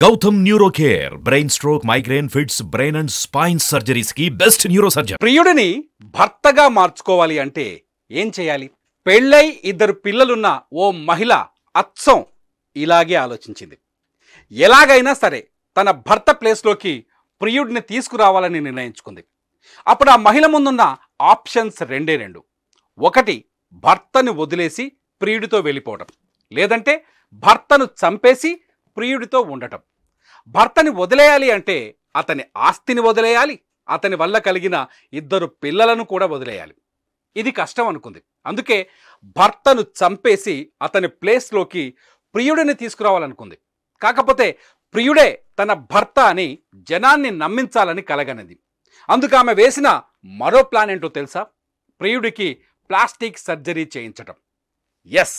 Gautam neuro care brain stroke migraine fits brain and spine surgeries కి best neurosurgeon. ప్రియుడిని భర్తగా మార్చుకోవాలి అంటే ఏం చేయాలి? పెళ్ళై ఇద్దరు పిల్లలున్న ఓ మహిళ అచ్చం ఇలాగే ఆలోచించింది. ఎలాగైనా సరే తన భర్త ప్లేస్లోకి ప్రియుడిని తీసుకురావాలని నిర్ణయించుకుంది. అప్పుడు ఆ మహిళ ముందున్న ఆప్షన్స్ రెండు. ఒకటి, భర్తను వదిలేసి ప్రియుడితో వెళ్ళిపోవడం, లేదంటే భర్తను చంపేసి ప్రియుడితో ఉండటం. భర్తని వదిలేయాలి అంటే అతని ఆస్తిని వదిలేయాలి, అతని వల్ల కలిగిన ఇద్దరు పిల్లలను కూడా వదిలేయాలి. ఇది కష్టం అనుకుంది. అందుకే భర్తను చంపేసి అతని ప్లేస్లోకి ప్రియుడిని తీసుకురావాలనుకుంది. కాకపోతే ప్రియుడే తన భర్త అని జనాన్ని నమ్మించాలని కలగనిది. అందుకు ఆమె వేసిన మరో ప్లాన్ ఏంటో తెలుసా? ప్రియుడికి ప్లాస్టిక్ సర్జరీ చేయించటం. ఎస్,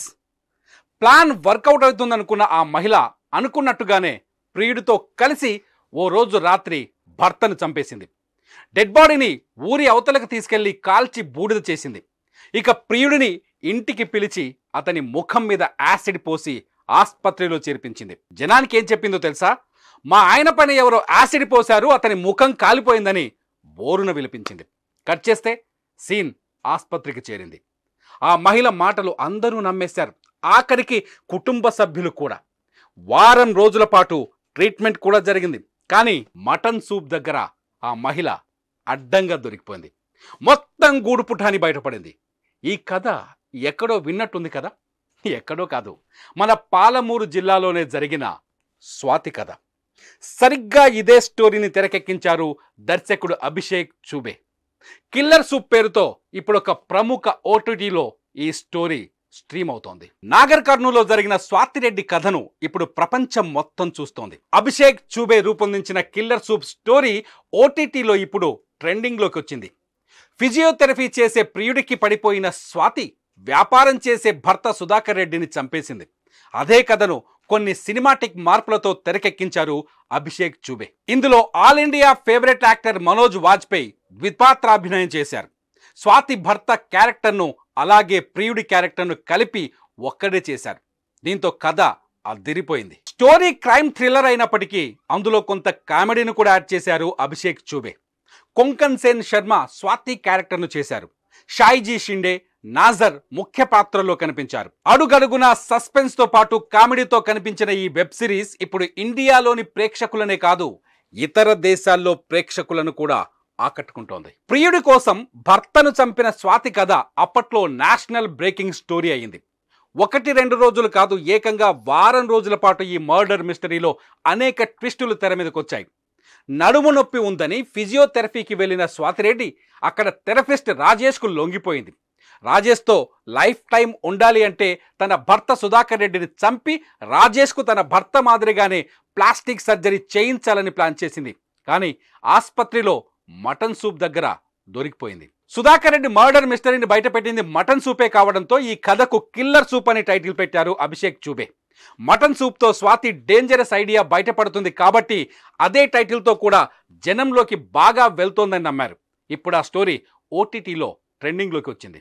ప్లాన్ వర్కౌట్ అవుతుందనుకున్న ఆ మహిళ అనుకున్నట్టుగానే ప్రియుడితో కలిసి ఓ రోజు రాత్రి భర్తను చంపేసింది. డెడ్ బాడీని ఊరి అవతలకు తీసుకెళ్లి కాల్చి బూడిద చేసింది. ఇక ప్రియుడిని ఇంటికి పిలిచి అతని ముఖం మీద యాసిడ్ పోసి ఆస్పత్రిలో చేర్పించింది. జనానికి ఏం చెప్పిందో తెలుసా? మా ఆయన పైన ఎవరో యాసిడ్ పోశారు, అతని ముఖం కాలిపోయిందని బోరున విలిపించింది. కట్ చేస్తే సీన్ ఆస్పత్రికి చేరింది. ఆ మహిళ మాటలు అందరూ నమ్మేశారు, ఆఖరికి కుటుంబ సభ్యులు కూడా. వారం రోజుల పాటు ట్రీట్మెంట్ కూడా జరిగింది. కానీ మటన్ సూప్ దగ్గర ఆ మహిళ అడ్డంగా దొరికిపోయింది. మొత్తం గూడుపుటాని బయటపడింది. ఈ కథ ఎక్కడో విన్నట్టుంది కదా? ఎక్కడో కాదు, మన పాలమూరు జిల్లాలోనే జరిగిన స్వాతి కథ. సరిగ్గా ఇదే స్టోరీని తెరకెక్కించారు దర్శకుడు అభిషేక్ చూబే. కిల్లర్ సూప్ పేరుతో ఇప్పుడు ఒక ప్రముఖ ఓటీటీలో ఈ స్టోరీ స్ట్రీమ్ అవుతోంది. నాగర్ కర్నూలులో జరిగిన స్వాతిరెడ్డి కథను ఇప్పుడు ప్రపంచం మొత్తం చూస్తోంది. అభిషేక్ చూబే రూపొందించిన కిల్లర్ సూప్ స్టోరీ ఓటీటీలో ఇప్పుడు ట్రెండింగ్లోకి వచ్చింది. ఫిజియోథెరపీ చేసే ప్రియుడికి పడిపోయిన స్వాతి వ్యాపారం చేసే భర్త సుధాకర్ రెడ్డిని చంపేసింది. అదే కథను కొన్ని సినిమాటిక్ మార్పులతో తెరకెక్కించారు అభిషేక్ చూబే. ఇందులో all India favourite actor Manoj Vajpayee ద్విపాత్రాభినయం చేశారు. స్వాతి భర్త క్యారెక్టర్ను అలాగే ప్రియుడి క్యారెక్టర్ను కలిపి ఒక్కడే చేశారు. దీంతో కథ అదిరిపోయింది. స్టోరీ క్రైమ్ థ్రిల్లర్ అయినప్పటికీ అందులో కొంత కామెడీని కూడా యాడ్ చేశారు అభిషేక్ చూబే. కొంకన్ సేన్ శర్మ స్వాతి క్యారెక్టర్ను చేశారు. షాయిజీ షిండే, నాజర్ ముఖ్య పాత్రల్లో కనిపించారు. అడుగడుగున సస్పెన్స్ తో పాటు కామెడీతో కనిపించిన ఈ వెబ్ సిరీస్ ఇప్పుడు ఇండియాలోని ప్రేక్షకులనే కాదు, ఇతర దేశాల్లో ప్రేక్షకులను కూడా ఆకట్టుకుంటోంది. ప్రియుడి కోసం భర్తను చంపిన స్వాతి కథ అప్పట్లో నేషనల్ బ్రేకింగ్ స్టోరీ అయింది. 1-2 రోజులు కాదు, ఏకంగా వారం రోజుల పాటు ఈ మర్డర్ మిస్టరీలో అనేక ట్విస్టులు తెర మీదకి వచ్చాయి. నడుము నొప్పి ఉందని ఫిజియోథెరపీకి వెళ్లిన స్వాతిరెడ్డి అక్కడ థెరపిస్ట్ రాజేష్కు లొంగిపోయింది. రాజేష్తో లైఫ్ టైం ఉండాలి అంటే తన భర్త సుధాకర్ రెడ్డిని చంపి రాజేష్కు తన భర్త మాదిరిగానే ప్లాస్టిక్ సర్జరీ చేయించాలని ప్లాన్ చేసింది. కానీ ఆస్పత్రిలో మటన్ సూప్ దగ్గర దొరికిపోయింది. సుధాకర్ రెడ్డి మర్డర్ మిస్టరీని బయటపెట్టింది మటన్ సూపే కావడంతో ఈ కథకు కిల్లర్ సూప్ అని టైటిల్ పెట్టారు అభిషేక్ చూబే. మటన్ సూప్తో స్వాతి డేంజరస్ ఐడియా బయటపడుతుంది కాబట్టి అదే టైటిల్తో కూడా జనంలోకి బాగా వెళ్తోందని నమ్మారు. ఇప్పుడు ఆ స్టోరీ ఓటీటీలో ట్రెండింగ్లోకి వచ్చింది.